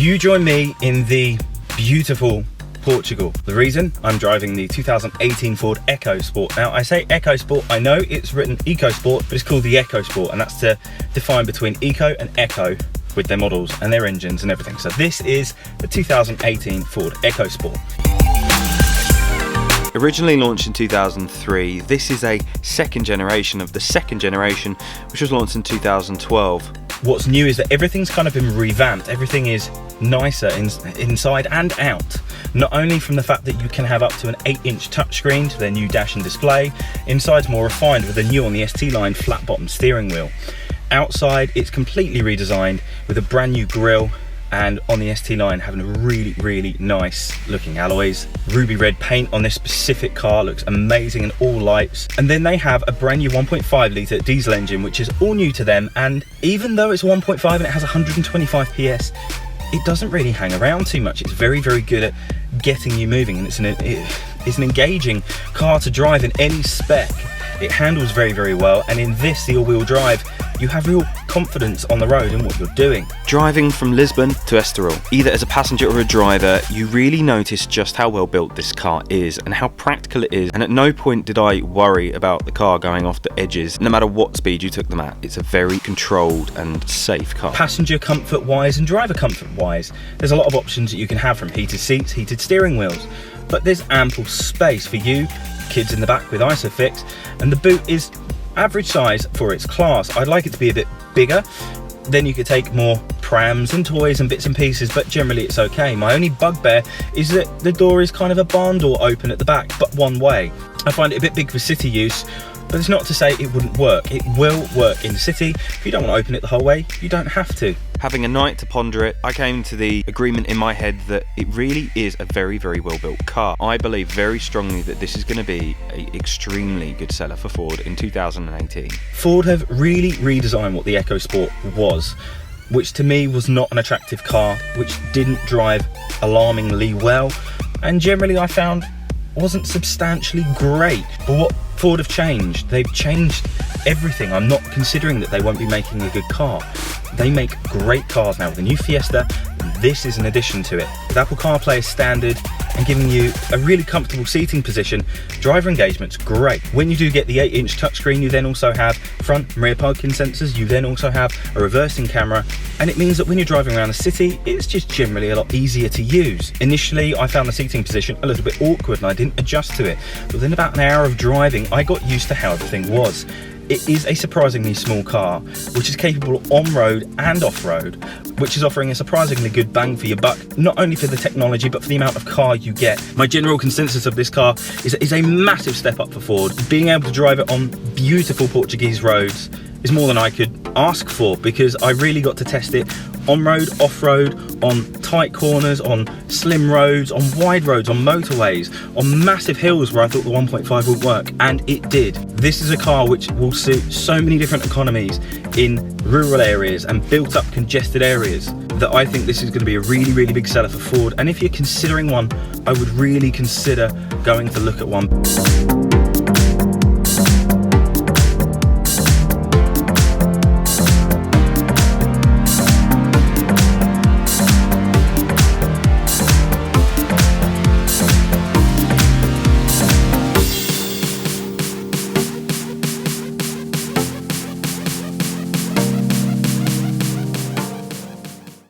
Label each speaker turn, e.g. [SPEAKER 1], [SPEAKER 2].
[SPEAKER 1] you join me in the beautiful Portugal. The reason? I'm driving the 2018 Ford EcoSport. Now I say EcoSport, I know it's written EcoSport, but it's called the EcoSport, and that's to define between Eco and Eco with their models and their engines and everything. So this is the 2018 Ford EcoSport.
[SPEAKER 2] Originally launched in 2003, this is a second generation of the second generation, which was launched in 2012.
[SPEAKER 1] What's new is that everything's kind of been revamped. Everything is nicer inside and out. Not only from the fact that you can have up to an 8-inch touchscreen to their new dash and display, inside's more refined with a new on the ST line flat bottom steering wheel. Outside, it's completely redesigned with a brand new grille, and on the ST line having a really nice looking alloys. Ruby red paint on this specific car looks amazing in all lights. And then they have a brand new 1.5 litre diesel engine, which is all new to them, and even though it's 1.5 and it has 125 PS, it doesn't really hang around too much. It's very good at getting you moving, and it's an engaging car to drive in any spec. It handles very well, and in this, the all-wheel drive, you have real confidence on the road in what you're doing.
[SPEAKER 2] Driving from Lisbon to Estoril, either as a passenger or a driver, you really notice just how well built this car is and how practical it is, and at no point did I worry about the car going off the edges, no matter what speed you took them at. It's a very controlled and safe car.
[SPEAKER 1] Passenger comfort wise and driver comfort wise, there's a lot of options that you can have, from heated seats, heated steering wheels, but there's ample space for you, kids in the back with ISOFIX, and the boot is average size for its class. I'd like it to be a bit bigger, then you could take more prams and toys and bits and pieces, but generally it's okay. My only bugbear is that the door is kind of a barn door open at the back, but one way. I find it a bit big for city use, but it's not to say it wouldn't work. It will work in the city. If you don't want to open it the whole way, you don't have to.
[SPEAKER 2] Having a night to ponder it, I came to the agreement in my head that it really is a very well built car. I believe very strongly that this is going to be an extremely good seller for Ford in 2018.
[SPEAKER 1] Ford have really redesigned what the EcoSport was, which to me was not an attractive car, which didn't drive alarmingly well, and generally I found wasn't substantially great. But what Ford have changed, they've changed everything. I'm not considering that they won't be making a good car. They make great cars now with the new Fiesta, and this is an addition to it. With Apple CarPlay as standard and giving you a really comfortable seating position, driver engagement's great. When you do get the 8-inch touchscreen, you then also have front and rear parking sensors, you then also have a reversing camera, and it means that when you're driving around the city, it's just generally a lot easier to use. Initially, I found the seating position a little bit awkward and I didn't adjust to it. But within about an hour of driving, I got used to how everything was. It is a surprisingly small car, which is capable on-road and off-road, which is offering a surprisingly good bang for your buck, not only for the technology, but for the amount of car you get. My general consensus of this car is a massive step up for Ford. Being able to drive it on beautiful Portuguese roads is more than I could ask for, because I really got to test it on-road, off-road, on tight corners, on slim roads, on wide roads, on motorways, on massive hills where I thought the 1.5 would work, and it did. This is a car which will suit so many different economies in rural areas and built-up congested areas, that I think this is going to be a really big seller for Ford. And if you're considering one, I would really consider going to look at one.